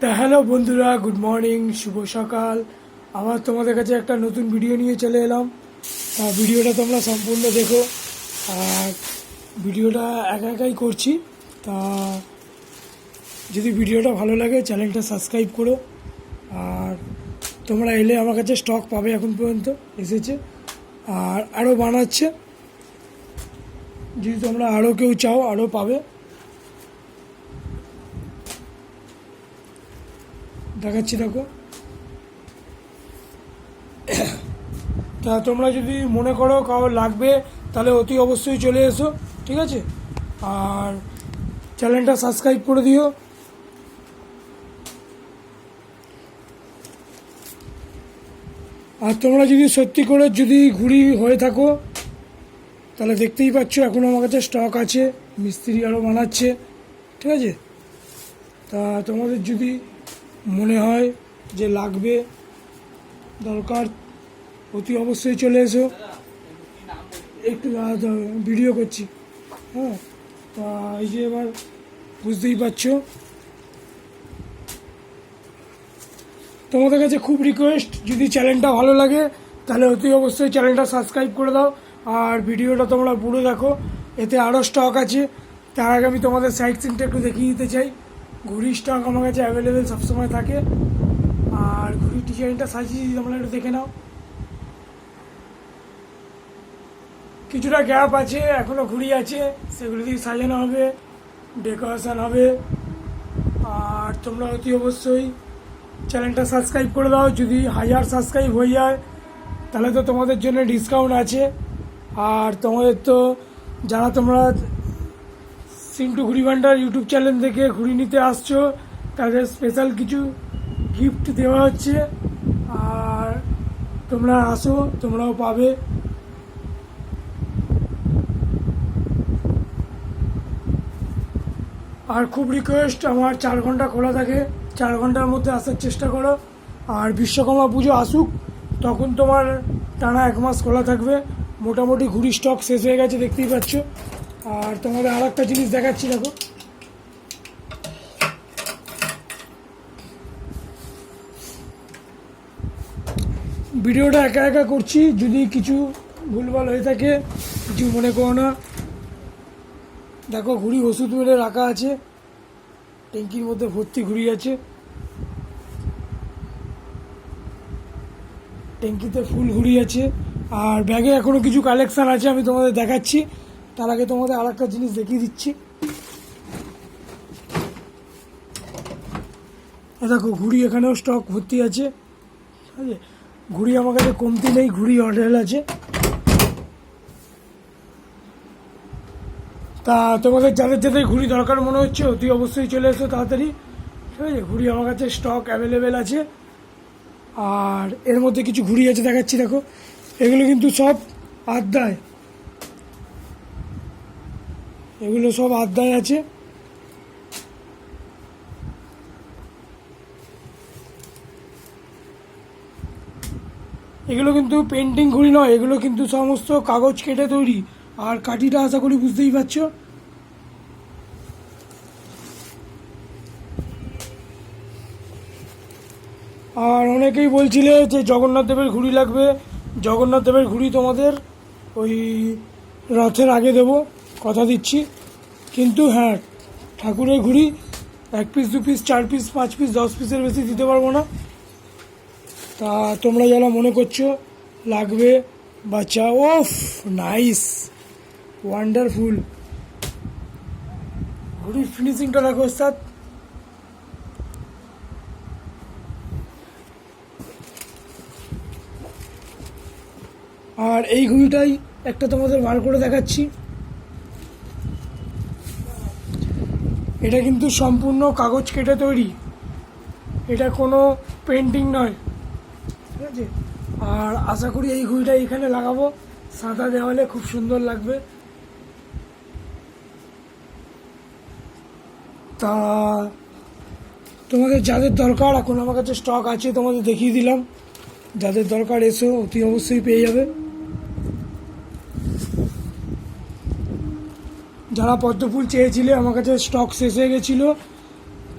তা হ্যালো বন্ধুরা, good morning, শুভ সকাল। আবার তোমাদের কাছে একটা নতুন ভিডিও নিয়ে চলে এলাম। তা ভিডিওটা তোমরা সম্পূর্ণ দেখো। আর ভিডিওটা একা একাই করছি। তা যদি ভিডিওটা ভালো লাগে চ্যানেলটা সাবস্ক্রাইব করো। আর তোমরা এলে আমার কাছে স্টক পাবে, এখন পর্যন্ত এসেছে আর আরও বানাচ্ছে। যদি তোমরা আরও কেউ চাও আরও পাবে। দেখাচ্ছি, দেখো। তা তোমরা যদি মনে করো কারো লাগবে তাহলে অতি অবশ্যই চলে এসো, ঠিক আছে? আর চ্যানেলটা সাবস্ক্রাইব করে দিও। আর তোমরা যদি সত্যি করে যদি ঘুড়ি হয়ে থাকো তাহলে দেখতেই পাচ্ছ এখন আমার কাছে স্টক আছে, মিস্ত্রি আরও বানাচ্ছে, ঠিক আছে? তা তোমাদের যদি মনে হয় যে লাগবে, দরকার, অতি অবশ্যই চলে এসো। একটু দাঁড়াতে হবে, ভিডিও করছি। হ্যাঁ, তা এই যে এবার বুঝতেই পারছো। তোমাদের কাছে খুব রিকোয়েস্ট, যদি চ্যানেলটা ভালো লাগে তাহলে অতি অবশ্যই চ্যানেলটা সাবস্ক্রাইব করে দাও। আর ভিডিওটা তোমরা পুরো দেখো, এতে আরও স্টক আছে। তার আগে আমি তোমাদের সাইড সিনটা একটু দেখিয়ে দিতে চাই। ঘুড়ির স্টক আমার কাছে অ্যাভেলেবেল সবসময় থাকে। আর ঘুড়ির ডিজাইনটা সাজিয়ে তোমরা একটু দেখে নাও। কিছুটা গ্যাপ আছে, এখনও ঘুড়ি আছে, সেগুলো দিয়ে সাজানো হবে, ডেকোরেশন হবে। আর তোমরা অতি অবশ্যই চ্যানেলটা সাবস্ক্রাইব করে দাও। যদি 1000 সাবস্ক্রাইব হয়ে যায় তাহলে তো তোমাদের জন্য ডিসকাউন্ট আছে। আর তোমাদের তো যারা তোমরা সিন্টু ঘুড়ি ভান্ডার ইউটিউব চ্যানেল থেকে ঘুড়ি নিতে আসছো তাদের স্পেশাল কিছু গিফট দেওয়া হচ্ছে। আর তোমরা আসো, তোমরাও পাবে। আর খুব রিকোয়েস্ট, আমার 4 ঘন্টা খোলা থাকে, 4 ঘন্টার মধ্যে আসার চেষ্টা করো। আর বিশ্বকর্মা পুজো আসুক, তখন তোমার টানা 1 মাস খোলা থাকবে। মোটামুটি ঘুড়ি স্টক শেষ হয়ে গেছে, দেখতেই পাচ্ছ। আর তোমাদের আর একটা জিনিস দেখাচ্ছি, দেখো। ভিডিওটা একা একা করছি, যদি কিছু ভুলভাল হয়ে থাকে কিছু মনে করো না। দেখো, ঘুড়ি ওষুধ মেরে রাখা আছে, ট্যাঙ্কির মধ্যে ভর্তি ঘুড়ি আছে, ট্যাঙ্কিতে ফুল ঘুড়ি আছে। আর ব্যাগে এখনও কিছু কালেকশান আছে, আমি তোমাদের দেখাচ্ছি। তার আগে তোমাদের আর একটা জিনিস দেখিয়ে দিচ্ছি। দেখো, ঘুড়ি এখানেও স্টক ভর্তি আছে, ঠিক আছে? ঘুড়ি আমার কাছে কমতি নেই, ঘুড়ি অর্ডার আছে। তা তোমাদের যাদের যাদের ঘুড়ি দরকার মনে হচ্ছে অতি অবশ্যই চলে এসো তাড়াতাড়ি, ঠিক আছে? ঘুড়ি আমার কাছে স্টক অ্যাভেলেবেল আছে। আর এর মধ্যে কিছু ঘুড়ি আছে, দেখাচ্ছি, দেখো। এগুলো কিন্তু সব আড্ডায়, এগুলো সব আড্ডায় আছে। এগুলো কিন্তু পেন্টিং ঘুড়ি নয়, এগুলো কিন্তু সমস্ত কাগজ কেটে তৈরি। আর কাঠিটা আশা করি বুঝতেই পারছো। আর অনেকেই বলছিলে যে জগন্নাথ দেবের ঘুড়ি লাগবে। জগন্নাথ দেবের ঘুড়ি তোমাদের ওই রথের আগে দেবো, কথা দিচ্ছি। কিন্তু হ্যাঁ, ঠাকুরের ঘুড়ি 1 পিস 2 পিস 4 পিস 5 পিস 10 পিসের বেশি দিতে পারবো না। তা তোমরা যারা মনে করছো লাগবে বা চাও, ওফ নাইস, ওয়ান্ডারফুল। ঘুড়ির ফিনিশিংটা দেখো ওস্তাদ। আর এই ঘুড়িটাই একটা তোমাদের বার করে দেখাচ্ছি। এটা কিন্তু সম্পূর্ণ কাগজ কেটে তৈরি, এটা কোনো পেন্টিং নয়, ঠিক আছে? আর আশা করি এই ঘুড়িটা এখানে লাগাবো, সাদা দেওয়ালে খুব সুন্দর লাগবে। তা তোমাদের যাদের দরকার এখন আমার কাছে স্টক আছে, তোমাদের দেখিয়ে দিলাম। যাদের দরকার এসো, অতি অবশ্যই পেয়ে যাবে। যারা পদ্মফুল চেয়েছিলে, আমার কাছে স্টক শেষ হয়ে গেছিলো,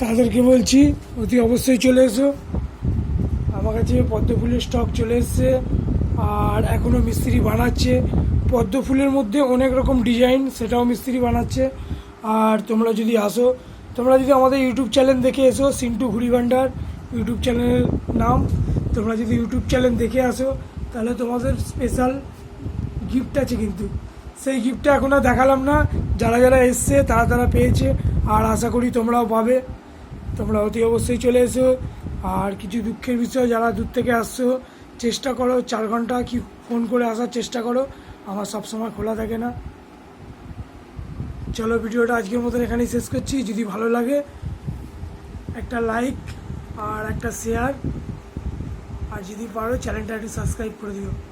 তাদেরকে বলছি অতি অবশ্যই চলে এসো। আমার কাছে পদ্ম ফুলের স্টক চলে এসছে, আর এখনও মিস্ত্রি বানাচ্ছে। পদ্ম ফুলের মধ্যে অনেক রকম ডিজাইন, সেটাও মিস্ত্রি বানাচ্ছে। আর তোমরা যদি আসো, তোমরা যদি আমাদের ইউটিউব চ্যানেল দেখে এসো, সিন্টু ঘুড়ি ভান্ডার ইউটিউব চ্যানেলের নাম, তোমরা যদি ইউটিউব চ্যানেল দেখে আসো তাহলে তোমাদের স্পেশাল গিফট আছে। কিন্তু সেই গিফটটা এখন আর দেখালাম না, যারা যারা এসছে তারা তারা পেয়েছে, আর আশা করি তোমরাও পাবে। তোমরা অতি অবশ্যই চলে এসো। আর কিছু দুঃখের বিষয়, যারা দূর থেকে আসছো চেষ্টা করো 4 ঘন্টা কি ফোন করে আসার চেষ্টা করো, আমার সবসময় খোলা থাকে না। চলো ভিডিওটা আজকের মতন এখানেই শেষ করছি। যদি ভালো লাগে একটা লাইক আর একটা শেয়ার, আর যদি পারো চ্যানেলটা একটু সাবস্ক্রাইব করে দিও।